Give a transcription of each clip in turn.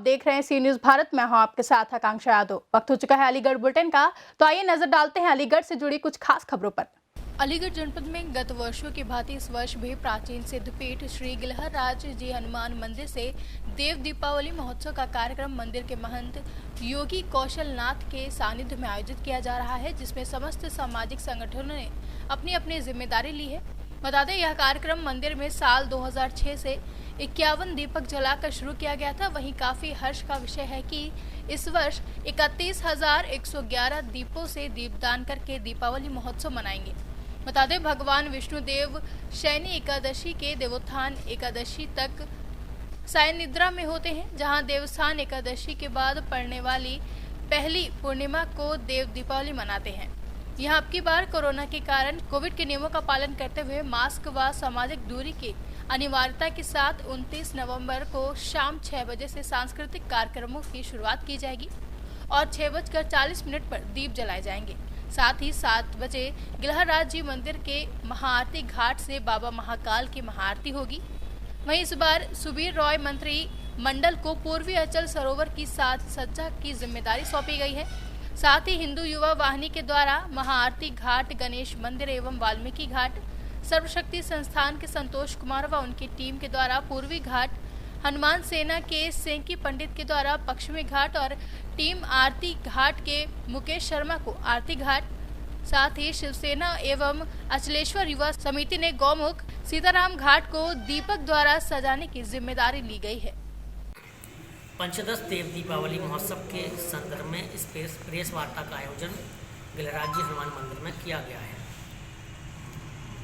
देख रहे हैं सी न्यूज भारत। मैं हूं आपके साथ आकांक्षा यादव। वक्त हो चुका है अलीगढ़ बुलेटिन का, तो आइए नजर डालते हैं अलीगढ़ से जुड़ी कुछ खास खबरों पर। अलीगढ़ जनपद में गत वर्षों की भांति इस वर्ष भी प्राचीन सिद्धपीठ श्री गिलहराज जी हनुमान मंदिर से देव दीपावली महोत्सव का कार्यक्रम मंदिर के महंत योगी कौशल नाथ के सानिध्य में आयोजित किया जा रहा है, जिसमें समस्त सामाजिक संगठनों ने अपनी अपनी जिम्मेदारी ली है। बता दें, यह कार्यक्रम मंदिर में साल 2006 से 51 दीपक जलाकर शुरू किया गया था। वहीं काफी हर्ष का विषय है कि इस वर्ष 31,111 दीपों से दीपदान करके दीपावली महोत्सव मनाएंगे। बता दें, भगवान विष्णुदेव शयनी एकादशी के देवोत्थान एकादशी तक सायं निद्रा में होते हैं, जहां देवस्थान एकादशी के बाद पड़ने वाली पहली पूर्णिमा को देव दीपावली मनाते हैं। यहाँ अब की बार कोरोना के कारण कोविड के नियमों का पालन करते हुए मास्क व सामाजिक दूरी की अनिवार्यता के साथ 29 नवंबर को शाम 6 बजे से सांस्कृतिक कार्यक्रमों की शुरुआत की जाएगी और 6:40 पर दीप जलाए जाएंगे। साथ ही 7 बजे गिलहराज जी मंदिर के महाआरती घाट से बाबा महाकाल की महाआरती होगी। वहीं इस बार सुबीर रॉय मंत्री मंडल को पूर्वी अचल सरोवर की साज सज्जा की जिम्मेदारी सौंपी गई है। साथ ही हिंदू युवा वाहिनी के द्वारा महाआरती घाट, गणेश मंदिर एवं वाल्मीकि घाट, सर्वशक्ति संस्थान के संतोष कुमार व उनकी टीम के द्वारा पूर्वी घाट, हनुमान सेना के सेंकी पंडित के द्वारा पश्चिमी घाट और टीम आरती घाट के मुकेश शर्मा को आरती घाट, साथ ही शिवसेना एवं अचलेश्वर युवा समिति ने गौमुख सीताराम घाट को दीपक द्वारा सजाने की जिम्मेदारी ली गई है। पंचदश देव दीपावली महोत्सव के संदर्भ में इस प्रेस वार्ता का आयोजन गिलहराज जी हनुमान मंदिर में किया गया है।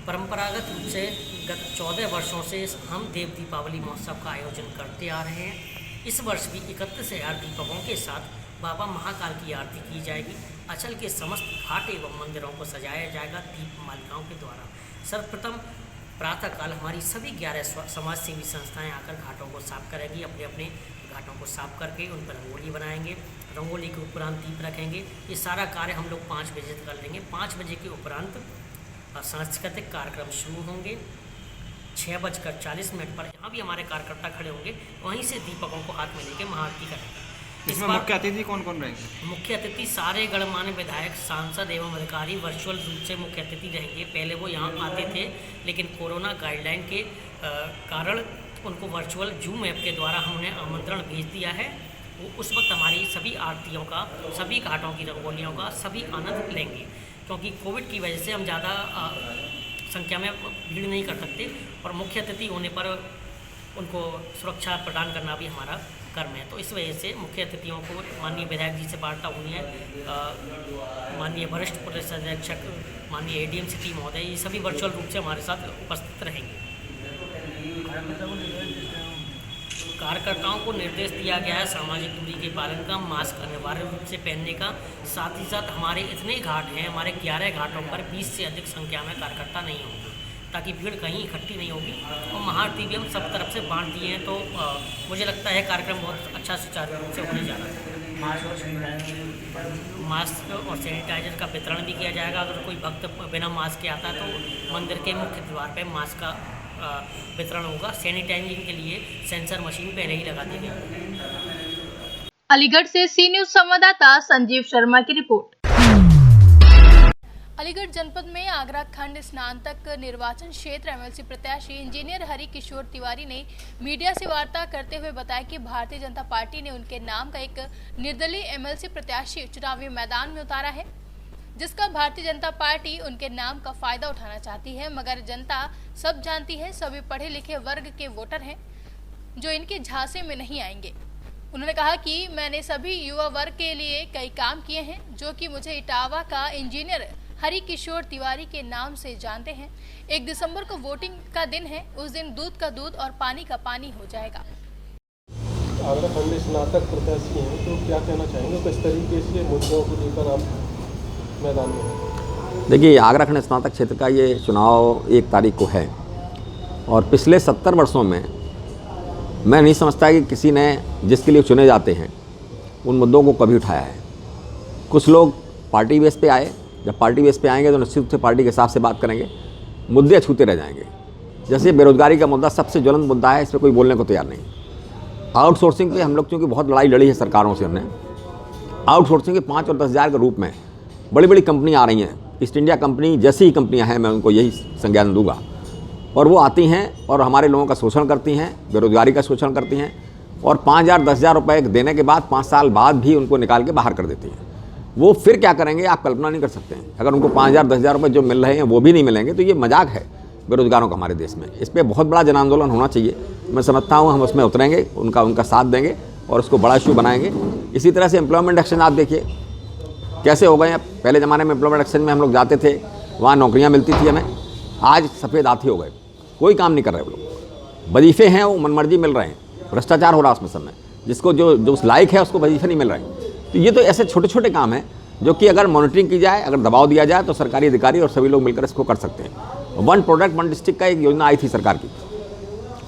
परंपरागत रूप से गत 14 वर्षों से हम देव दीपावली महोत्सव का आयोजन करते आ रहे हैं। इस वर्ष भी 31,000 दीपकों के साथ बाबा महाकाल की आरती की जाएगी। अचल के समस्त घाट एवं मंदिरों को सजाया जाएगा दीप मालिकाओं के द्वारा। सर्वप्रथम प्रातःकाल हमारी सभी 11 समाज सेवी संस्थाएं आकर घाटों को साफ करेंगी। अपने अपने घाटों को साफ करके उन पर रंगोली बनाएंगे। रंगोली के उपरांत दीप रखेंगे। ये सारा कार्य हम लोग 5 बजे तक कर लेंगे। 5 बजे के उपरांत सांस्कृतिक कार्यक्रम शुरू होंगे। 6:40 पर यहाँ भी हमारे कार्यकर्ता खड़े होंगे, वहीं से दीपकों को हाथ में लेके महाआरती करेंगे। इसमें मुख्य अतिथि कौन कौन रहेंगे? मुख्य अतिथि सारे गणमान्य विधायक, सांसद एवं अधिकारी वर्चुअल रूप से मुख्य अतिथि रहेंगे। पहले वो यहाँ आते थे, लेकिन कोरोना गाइडलाइन के कारण उनको वर्चुअल जूम ऐप के द्वारा हमने आमंत्रण भेज दिया है। वो उस वक्त हमारी सभी आरतियों का, सभी घाटों की रंगोलियों का सभी आनंद लेंगे, क्योंकि कोविड की वजह से हम ज़्यादा संख्या में भीड़ नहीं कर सकते और मुख्य अतिथि होने पर उनको सुरक्षा प्रदान करना भी हमारा कर्म है। तो इस वजह से मुख्य अतिथियों को माननीय विधायक जी से वार्ता हुई है। माननीय वरिष्ठ पुलिस अधीक्षक, माननीय ADM सिटी महोदय, ये सभी वर्चुअल रूप से हमारे साथ उपस्थित रहेंगे। कार्यकर्ताओं को निर्देश दिया गया है सामाजिक दूरी के पालन का, मास्क अनिवार्य रूप से पहनने का। साथ ही साथ हमारे इतने घाट हैं, हमारे 11 घाटों पर 20 से अधिक संख्या में कार्यकर्ता नहीं होंगे, ताकि भीड़ कहीं इकट्ठी नहीं होगी। और महाआरती भी हम सब तरफ से बांट दिए हैं, तो मुझे लगता है कार्यक्रम बहुत अच्छा सुचारू रूप से होने जा रहा है। मास्क और सैनिटाइजर का वितरण भी किया जाएगा। अगर कोई भक्त बिना मास्क के आता है तो मंदिर के मुख्य द्वार पर मास्क का वितरण होगा। सैनिटाइजिंग के लिए सेंसर मशीन पहले ही लगा दी गई। अलीगढ़ से सी न्यूज संवाददाता संजीव शर्मा की रिपोर्ट। अलीगढ़ जनपद में आगरा खंड स्नातक निर्वाचन क्षेत्र MLC प्रत्याशी इंजीनियर हरि किशोर तिवारी ने मीडिया से वार्ता करते हुए बताया कि भारतीय जनता पार्टी ने उनके नाम का एक निर्दलीय MLC प्रत्याशी चुनावी मैदान में उतारा है, जिसका भारतीय जनता पार्टी उनके नाम का फायदा उठाना चाहती है। मगर जनता सब जानती है, सभी पढ़े लिखे वर्ग के वोटर हैं जो इनके झांसे में नहीं आएंगे। उन्होंने कहा कि मैंने सभी युवा वर्ग के लिए कई काम किए हैं, जो कि मुझे इटावा का इंजीनियर हरि किशोर तिवारी के नाम से जानते हैं। 1 दिसंबर को वोटिंग का दिन है, उस दिन दूध का दूध और पानी का पानी हो जाएगा। आगरा खंड स्नातक प्रत्याशी हैं, तो क्या कहना चाहेंगे, किस तरीके से मुद्दों को लेकर आप मैदान में? देखिए, आगरा खंड स्नातक क्षेत्र का ये चुनाव 1 तारीख को है और पिछले 70 वर्षों में मैं नहीं समझता कि किसी ने जिसके लिए चुने जाते हैं उन मुद्दों को कभी उठाया है। कुछ लोग पार्टी बेस पे आए, जब पार्टी बेस पे आएंगे तो निश्चित रूप से पार्टी के हिसाब से बात करेंगे, मुद्दे छूते रह जाएंगे। जैसे बेरोजगारी का मुद्दा सबसे ज्वलंत मुद्दा है, इस पर कोई बोलने को तैयार नहीं। आउटसोर्सिंग पे हम लोग चूँकि बहुत लड़ाई लड़ी है सरकारों से, हमने आउटसोर्सिंग के 5 और 10 हज़ार के रूप में बड़ी बड़ी कंपनी आ रही हैं। ईस्ट इंडिया कंपनी जैसी ही कंपनियां हैं, मैं उनको यही संज्ञान दूंगा, और वो आती हैं और हमारे लोगों का शोषण करती हैं, बेरोजगारी का शोषण करती हैं, और 5,000 10,000 रुपये देने के बाद 5 साल बाद भी उनको निकाल के बाहर कर देती हैं। वो फिर क्या करेंगे आप कल्पना नहीं कर सकते हैं। अगर उनको 5,000 10,000 रुपये जो मिल रहे हैं वो भी नहीं मिलेंगे तो ये मजाक है बेरोजगारों का हमारे देश में। इस पर बहुत बड़ा जन आंदोलन होना चाहिए। मैं समझता हूँ हम उसमें उतरेंगे, उनका साथ देंगे और उसको बड़ा इशू बनाएंगे। इसी तरह से एम्प्लॉयमेंट एक्शन आप देखिए कैसे हो गए हैं। पहले ज़माने में एम्प्लॉयमेंट एक्शन में हम लोग जाते थे, वहाँ नौकरियाँ मिलती थी हमें। आज सफ़ेद हाथी हो गए, कोई काम नहीं कर रहे वो लोग। वजीफ़े हैं वो मनमर्जी मिल रहे हैं, भ्रष्टाचार हो रहा है उसमें सब में। जिसको जो उस लायक है उसको वजीफ़े नहीं मिल रहे हैं। तो ये तो ऐसे छोटे छोटे काम हैं जो कि अगर मॉनिटरिंग की जाए, अगर दबाव दिया जाए तो सरकारी अधिकारी और सभी लोग मिलकर इसको कर सकते हैं। 1 प्रोडक्ट 1 डिस्ट्रिक्ट का एक योजना आई थी सरकार की,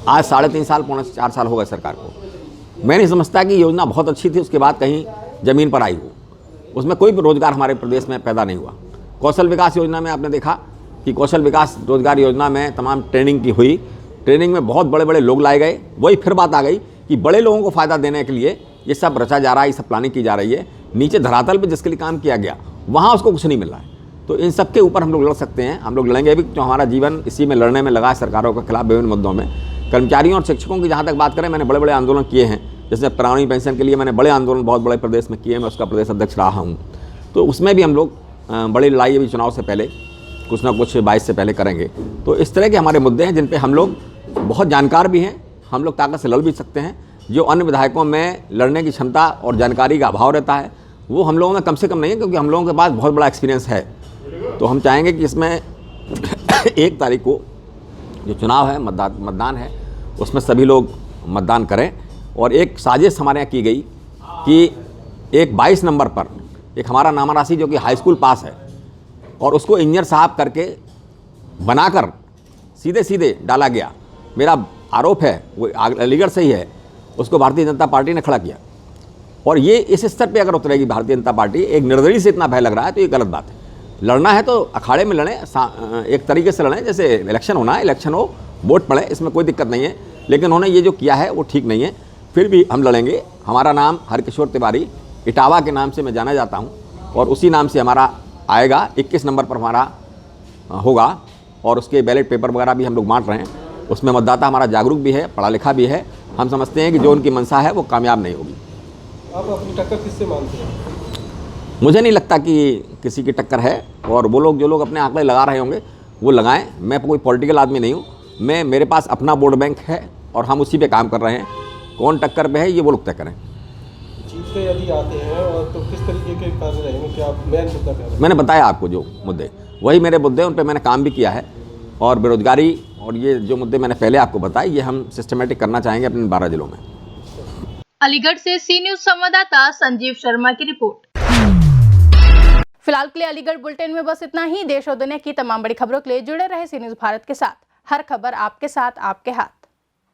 आज 3.5 साल 4 साल हो गए सरकार को। मैं नहीं समझता कि योजना बहुत अच्छी थी, उसके बाद कहीं ज़मीन पर आई हो। उसमें कोई भी रोज़गार हमारे प्रदेश में पैदा नहीं हुआ। कौशल विकास योजना में आपने देखा कि कौशल विकास रोजगार योजना में तमाम ट्रेनिंग की हुई, ट्रेनिंग में बहुत बड़े बड़े लोग लाए गए। वही फिर बात आ गई कि बड़े लोगों को फ़ायदा देने के लिए ये सब रचा जा रहा है, ये सब प्लानिंग की जा रही है। नीचे धरातल पे जिसके लिए काम किया गया वहाँ उसको कुछ नहीं मिल रहा है। तो इन सब के ऊपर हम लोग लड़ सकते हैं, हम लोग लड़ेंगे भी। जो हमारा जीवन इसी में लड़ने में लगा है सरकारों के खिलाफ विभिन्न मुद्दों में। कर्मचारियों और शिक्षकों की जहाँ तक बात करें, मैंने बड़े बड़े आंदोलन किए हैं। जैसे पुरानी पेंशन के लिए मैंने बड़े आंदोलन बहुत बड़े प्रदेश में किए हैं, मैं उसका प्रदेश अध्यक्ष रहा हूँ। तो उसमें भी हम लोग बड़ी लड़ाई अभी चुनाव से पहले कुछ ना कुछ 22 से पहले करेंगे। तो इस तरह के हमारे मुद्दे हैं जिन पे हम लोग बहुत जानकार भी हैं, हम लोग ताकत से लड़ भी सकते हैं। जो अन्य विधायकों में लड़ने की क्षमता और जानकारी का अभाव रहता है वो हम लोगों में कम से कम नहीं है, क्योंकि हम लोगों के पास बहुत बड़ा एक्सपीरियंस है। तो हम चाहेंगे कि इसमें 1 तारीख को जो चुनाव है, मतदान है, उसमें सभी लोग मतदान करें। और एक साजिश हमारे यहाँ की गई कि एक 22 नंबर पर एक हमारा नामारासी जो कि हाई स्कूल पास है और उसको इंजीनियर साहब करके बनाकर सीधे सीधे डाला गया। मेरा आरोप है वो अलीगढ़ से ही है, उसको भारतीय जनता पार्टी ने खड़ा किया। और ये इस स्तर पे अगर उतरेगी भारतीय जनता पार्टी, एक निर्दलीय से इतना भय लग रहा है, तो ये गलत बात है। लड़ना है तो अखाड़े में लड़ें, एक तरीके से लड़ें, जैसे इलेक्शन होना है, इलेक्शन हो, वोट पड़े, इसमें कोई दिक्कत नहीं है। लेकिन उन्होंने ये जो किया है वो ठीक नहीं है। फिर भी हम लड़ेंगे। हमारा नाम हरकिशोर तिवारी इटावा के नाम से मैं जाना जाता हूँ और उसी नाम से हमारा आएगा। 21 नंबर पर हमारा होगा और उसके बैलेट पेपर वगैरह भी हम लोग बांट रहे हैं। उसमें मतदाता हमारा जागरूक भी है, पढ़ा लिखा भी है। हम समझते हैं कि जो उनकी मंशा है वो कामयाब नहीं होगी। आप अपनी टक्कर किससे मानते हैं? मुझे नहीं लगता कि किसी की टक्कर है, और वो लोग जो लोग अपने आंकड़े लगा रहे होंगे वो लगाएं। मैं कोई पॉलिटिकल आदमी नहीं हूँ, मेरे पास अपना वोट बैंक है और हम उसी पे काम कर रहे हैं। कौन टक्कर पे है ये वो लोग तय करें। जीत के यदि आते हैं और तो किस तरीके के कार्य रहेंगे, क्या आप मेन मुद्दा क्या है? मैंने बताया आपको जो मुद्दे, वही मेरे मुद्दे, उन पर मैंने काम भी किया है। और बेरोजगारी और ये जो मुद्दे मैंने पहले आपको बताए, ये हम सिस्टमेटिक करना चाहेंगे अपने 12 जिलों में। अलीगढ़ से सी न्यूज संवाददाता संजीव शर्मा की रिपोर्ट। फिलहाल के लिए अलीगढ़ बुलेटिन में बस इतना ही। देश और दुनिया की तमाम बड़ी खबरों के लिए जुड़े रहे सी न्यूज भारत के साथ। हर खबर आपके साथ, आपके हाथ।